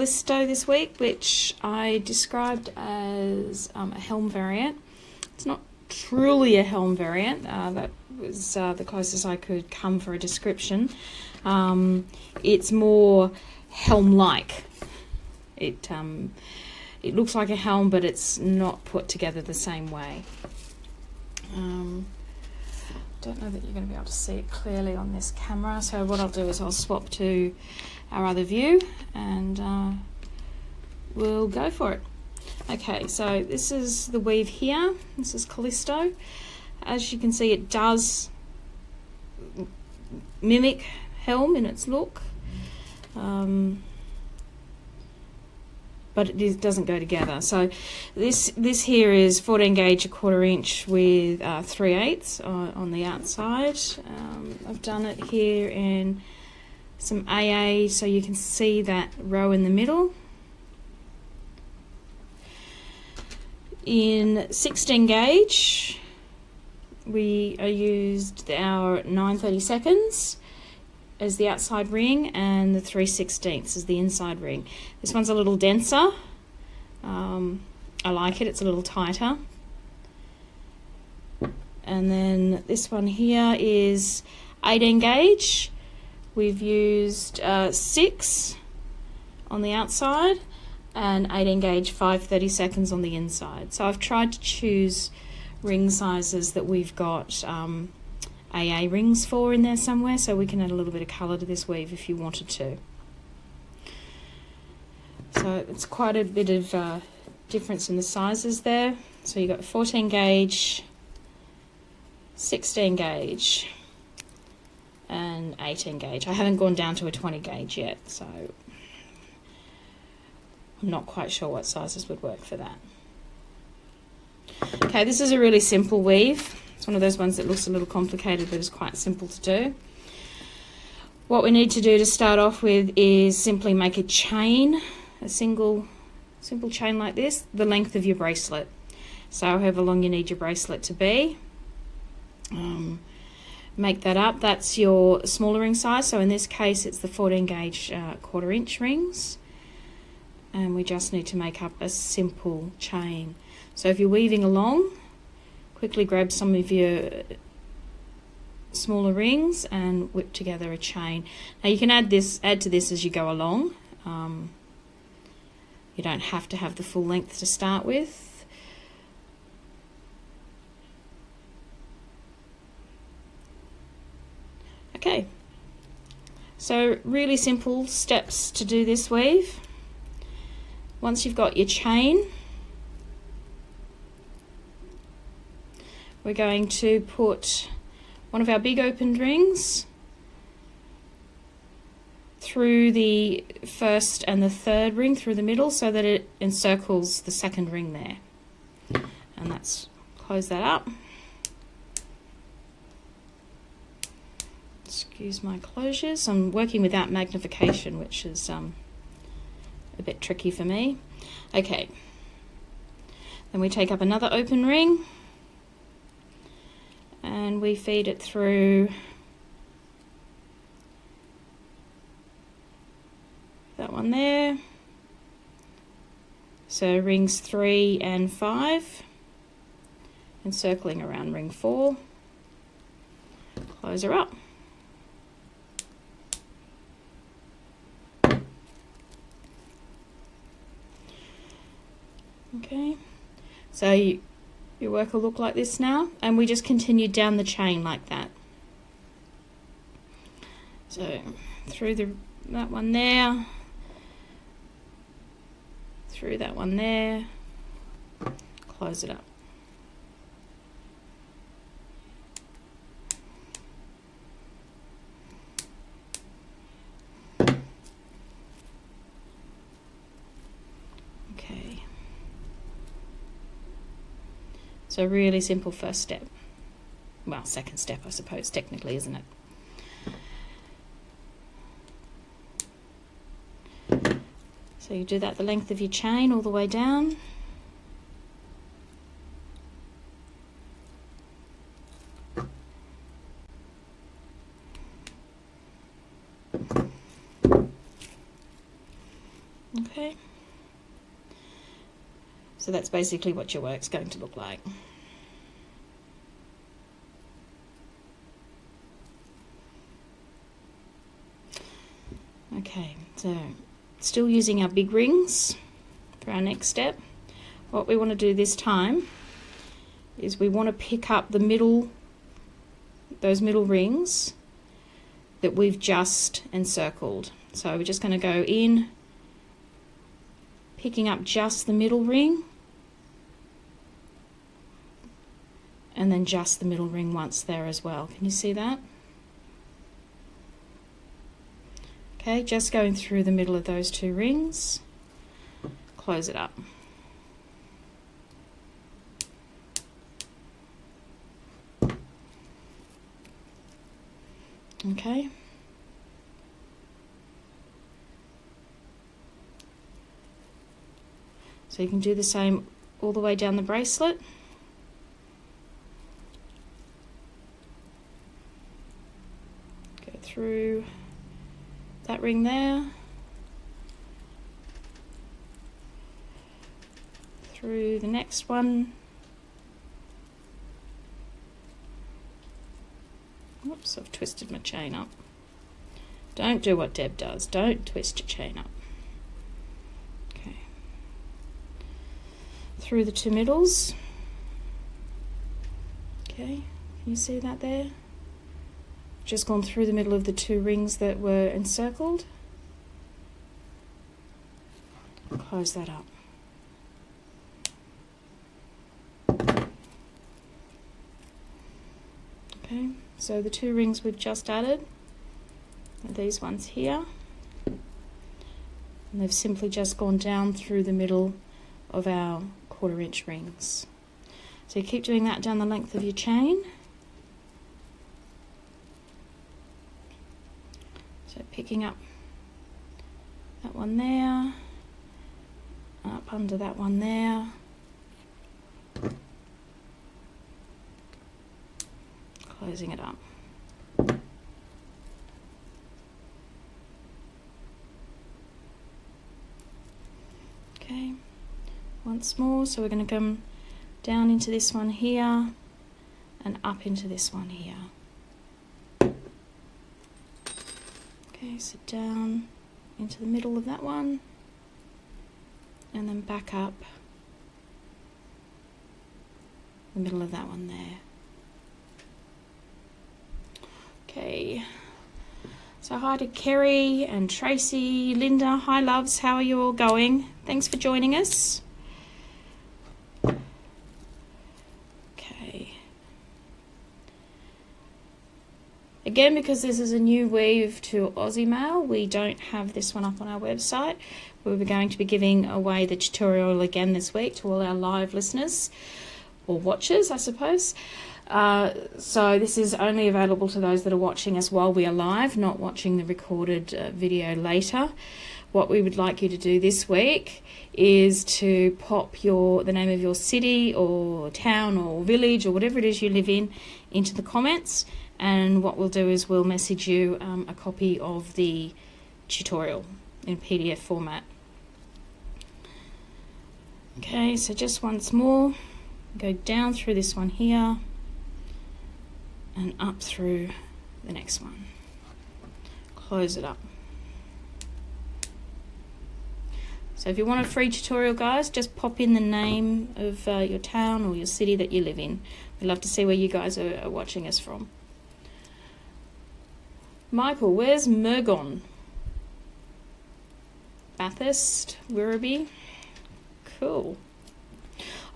Calisto this week, which I described as a helm variant. It's not truly a helm variant. That was the closest I could come for a description. It's more helm-like. It looks like a helm, but it's not put together the same way. Don't know that you're going to be able to see it clearly on this camera, so what I'll do is I'll swap to our other view and we'll go for it. Okay, so this is the weave here. This is Calisto. As you can see, it does mimic helm in its look, but it doesn't go together. So this here is 14 gauge 1/4 inch with 3/8 on the outside. I've done it here in some AA so you can see that row in the middle. In 16 gauge we used our 9/32 as the outside ring and the 3/16 as the inside ring. This one's a little denser. I like it, it's a little tighter. And then this one here is 18 gauge. We've used 6 on the outside and 18 gauge 5/32 on the inside. So I've tried to choose ring sizes that we've got AA rings for in there somewhere, so we can add a little bit of colour to this weave if you wanted to. So it's quite a bit of difference in the sizes there. So you've got 14 gauge, 16 gauge and 18 gauge. I haven't gone down to a 20 gauge yet, so I'm not quite sure what sizes would work for that. Okay, this is a really simple weave. It's one of those ones that looks a little complicated but is quite simple to do. What we need to do to start off with is simply make a chain, a simple chain like this, the length of your bracelet. So however long you need your bracelet to be. Make that up. That's your smaller ring size. So in this case it's the 14 gauge 1/4 inch rings. And we just need to make up a simple chain. So if you're weaving along, quickly grab some of your smaller rings and whip together a chain. Now you can add to this as you go along. You don't have to have the full length to start with. Okay, so really simple steps to do this weave. Once you've got your chain, we're going to put one of our big opened rings through the first and the third ring through the middle so that it encircles the second ring there. And that's, close that up. Excuse my closures. I'm working without magnification, which is a bit tricky for me. Okay, then we take up another open ring and we feed it through that one there. So rings 3 and 5, encircling around ring 4. Close her up. Okay, so your work will look like this now, and we just continue down the chain like that. So through that one there, through that one there, close it up. Okay. So really simple first step. Well, second step, I suppose, technically, isn't it? So you do that the length of your chain all the way down. Okay. Okay. So that's basically what your work's going to look like. Okay, so still using our big rings for our next step. What we want to do this time is we want to pick up the middle, those middle rings that we've just encircled. So we're just going to go in, picking up just the middle ring, and then just the middle ring once there as well. Can you see that? Okay, just going through the middle of those two rings, close it up. Okay. So you can do the same all the way down the bracelet. Go through that ring there, through the next one. Oops, I've twisted my chain up. Don't do what Deb does. Don't twist your chain up. Okay. Through the two middles. Okay, can you see that there? Just gone through the middle of the two rings that were encircled. Close that up. Okay, so the two rings we've just added are these ones here, and they've simply just gone down through the middle of our 1/4 inch rings. So you keep doing that down the length of your chain. So picking up that one there, up under that one there, closing it up. Okay, once more, so we're going to come down into this one here and up into this one here. Okay, so down into the middle of that one and then back up the middle of that one there. Okay, so hi to Kerry and Tracy, Linda, hi loves, how are you all going? Thanks for joining us. Okay. Again, because this is a new weave to Aussie Maille, we don't have this one up on our website. We're going to be giving away the tutorial again this week to all our live listeners, or watchers, I suppose. So this is only available to those that are watching us while we are live, not watching the recorded video later. What we would like you to do this week is to pop the name of your city or town or village or whatever it is you live in into the comments, and what we'll do is we'll message you a copy of the tutorial in PDF format. Okay, so just once more, go down through this one here and up through the next one. Close it up. So if you want a free tutorial, guys, just pop in the name of your town or your city that you live in. We'd love to see where you guys are watching us from. Michael, where's Mergon? Bathurst, Werribee. Cool.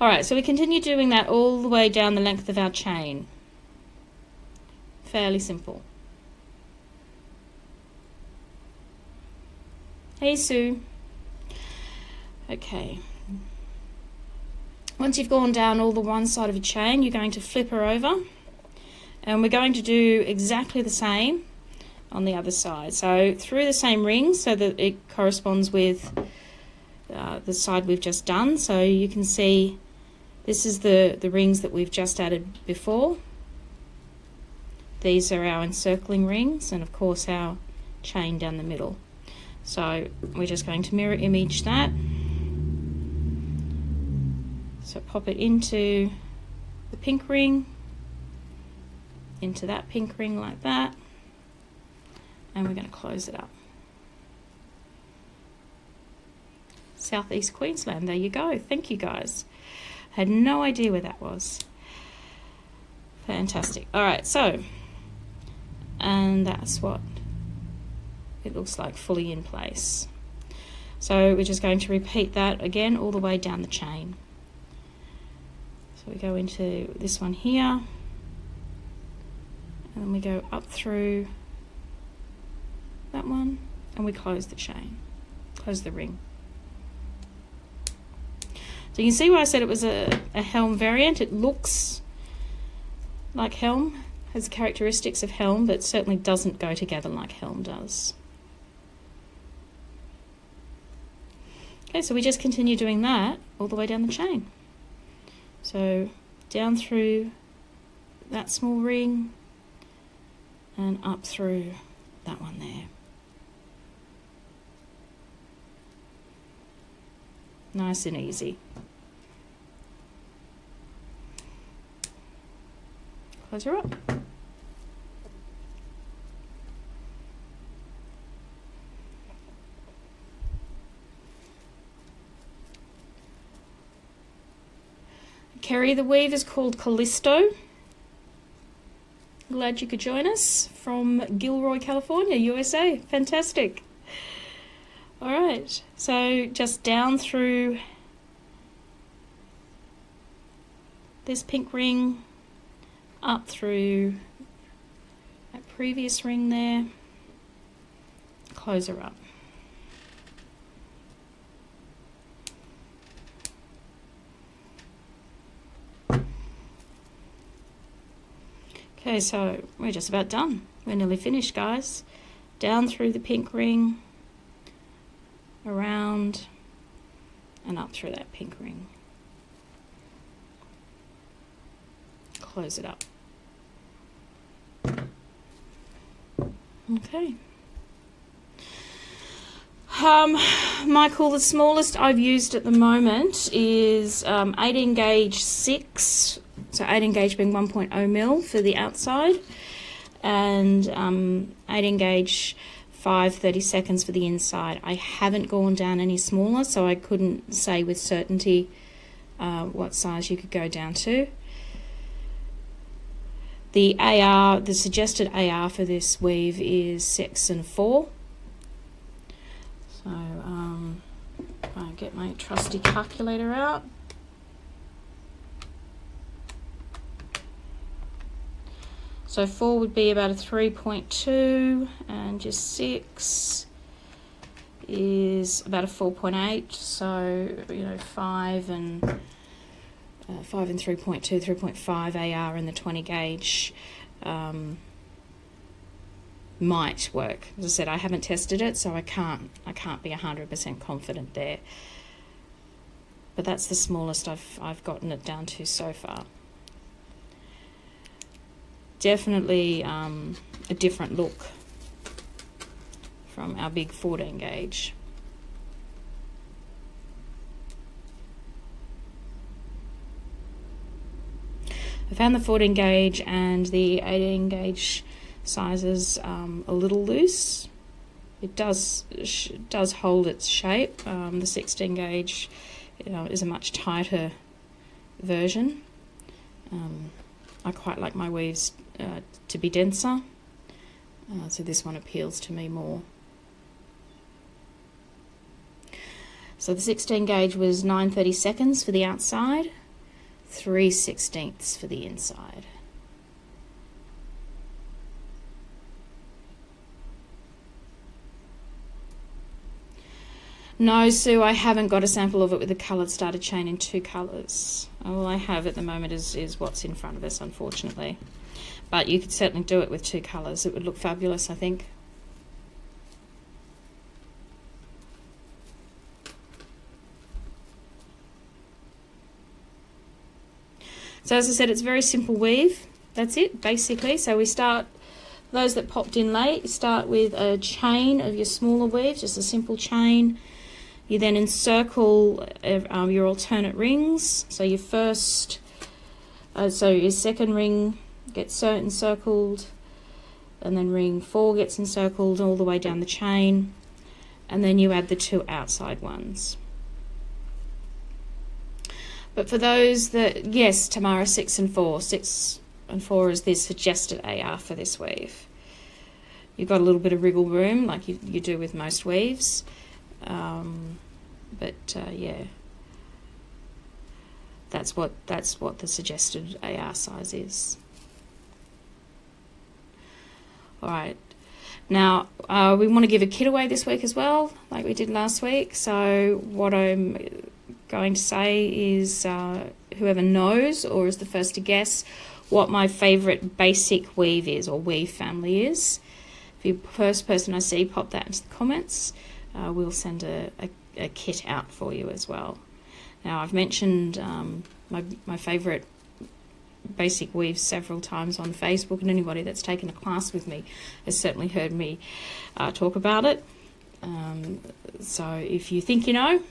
All right, so we continue doing that all the way down the length of our chain. Fairly simple. Hey, Sue. Okay. Once you've gone down all the one side of your chain, you're going to flip her over, and we're going to do exactly the same on the other side. So through the same ring so that it corresponds with the side we've just done. So you can see this is the rings that we've just added before. These are our encircling rings, and of course our chain down the middle. So we're just going to mirror image that. So pop it into the pink ring, into that pink ring like that, and we're going to close it up. Southeast Queensland, there you go. Thank you guys. Had no idea where that was. Fantastic. All right, so, and that's what it looks like fully in place. So we're just going to repeat that again all the way down the chain. So we go into this one here, and then we go up through that one, and we close the chain, close the ring. So you can see why I said it was a helm variant. It looks like helm, has characteristics of helm, but certainly doesn't go together like helm does. Okay, so we just continue doing that all the way down the chain. So down through that small ring and up through that one there. Nice and easy. Close her up. Kerry, the weave is called Calisto. Glad you could join us from Gilroy, California, USA. Fantastic. All right, so just down through this pink ring, up through that previous ring there, close her up. Okay, so we're just about done. We're nearly finished, guys. Down through the pink ring, around, and up through that pink ring. Close it up. Okay. Michael, the smallest I've used at the moment is 18 gauge 6, so 18 gauge being 1.0 mil for the outside, and 18 gauge 5 30-seconds for the inside. I haven't gone down any smaller, so I couldn't say with certainty what size you could go down to. The AR, the suggested AR for this weave is 6 and 4. So I'll get my trusty calculator out. So 4 would be about a 3.2, and just 6 is about a 4.8. So 5 and 3.2, 3.5 AR in the 20 gauge might work. As I said, I haven't tested it, so I can't be 100% confident there. But that's the smallest I've gotten it down to so far. Definitely a different look from our big 14 gauge. I found the 14 gauge and the 18 gauge sizes a little loose. It does hold its shape. The 16 gauge is a much tighter version. I quite like my weaves to be denser, so this one appeals to me more. So the 16 gauge was 9 30-seconds for the outside, 3/16 for the inside. No, Sue, I haven't got a sample of it with a coloured starter chain in 2 colours. All I have at the moment is what's in front of us, unfortunately. But you could certainly do it with 2 colours. It would look fabulous, I think. So as I said, it's very simple weave. That's it, basically. So we start those that popped in late, you start with a chain of your smaller weave, just a simple chain. You then encircle your alternate rings. So your first, so your second ring gets encircled, and then ring 4 gets encircled all the way down the chain, and then you add the 2 outside ones. But for those that, yes, Tamara, 6 and 4. 6 and 4 is the suggested AR for this weave. You've got a little bit of wriggle room like you do with most weaves. Yeah, that's what the suggested AR size is. All right, now we want to give a kit away this week as well, like we did last week. So what I'm going to say is whoever knows or is the first to guess what my favorite basic weave is, or weave family is, if you're the first person I see, pop that into the comments. We'll send a kit out for you as well. Now, I've mentioned my favorite basic weaves several times on Facebook, and anybody that's taken a class with me has certainly heard me talk about it. So if you think you know,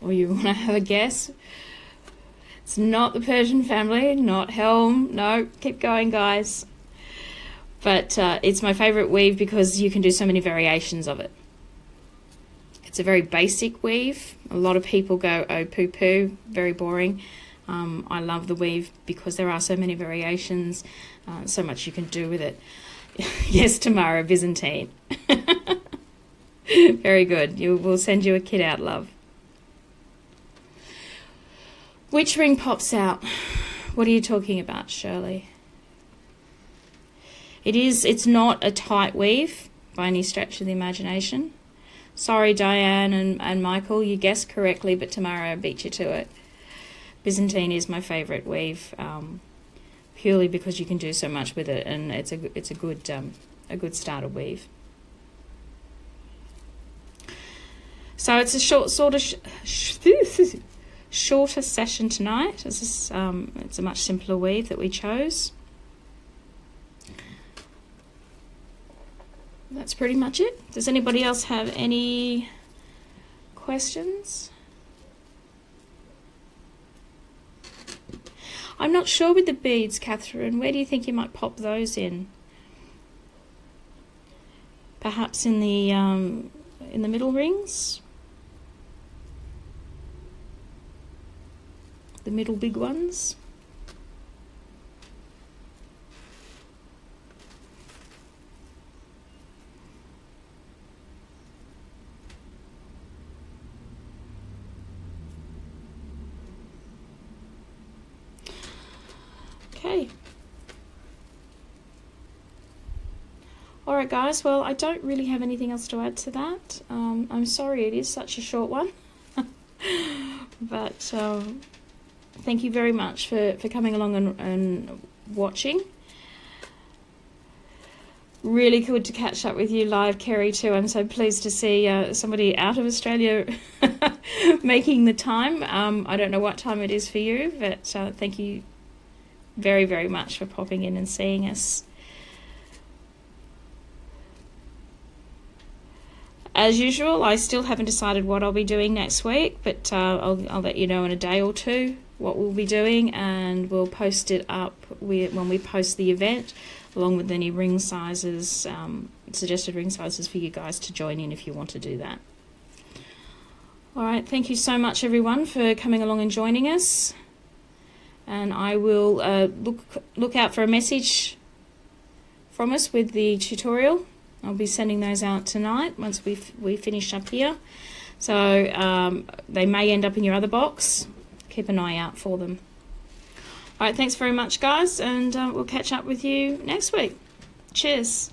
or you want to have a guess, it's not the Persian family, not Helm. No, keep going, guys. But it's my favorite weave because you can do so many variations of it. It's a very basic weave. A lot of people go, oh, poo-poo, very boring. I love the weave because there are so many variations, so much you can do with it. Yes, Tamara, Byzantine. Very good. We'll send you a kit out, love. Which ring pops out? What are you talking about, Shirley? It's not a tight weave by any stretch of the imagination. Sorry, Diane and Michael, you guessed correctly, but Tamara beat you to it. Byzantine is my favourite weave, purely because you can do so much with it, and it's a good starter weave. So it's a shorter session tonight. It's a much simpler weave that we chose. That's pretty much it. Does anybody else have any questions? I'm not sure with the beads, Catherine. Where do you think you might pop those in? Perhaps in the middle rings? The middle big ones? Okay. Alright guys, well I don't really have anything else to add to that. I'm sorry it is such a short one. But thank you very much for coming along and watching. Really good to catch up with you live, Kerry, too. I'm so pleased to see somebody out of Australia making the time. I don't know what time it is for you, but thank you very, very much for popping in and seeing us. As usual, I still haven't decided what I'll be doing next week, but I'll let you know in a day or two what we'll be doing, and we'll post it up when we post the event, along with any ring sizes, suggested ring sizes for you guys to join in if you want to do that. All right, thank you so much everyone for coming along and joining us. And I will look out for a message from us with the tutorial. I'll be sending those out tonight once we finish up here. So they may end up in your other box. Keep an eye out for them. All right, thanks very much, guys, and we'll catch up with you next week. Cheers.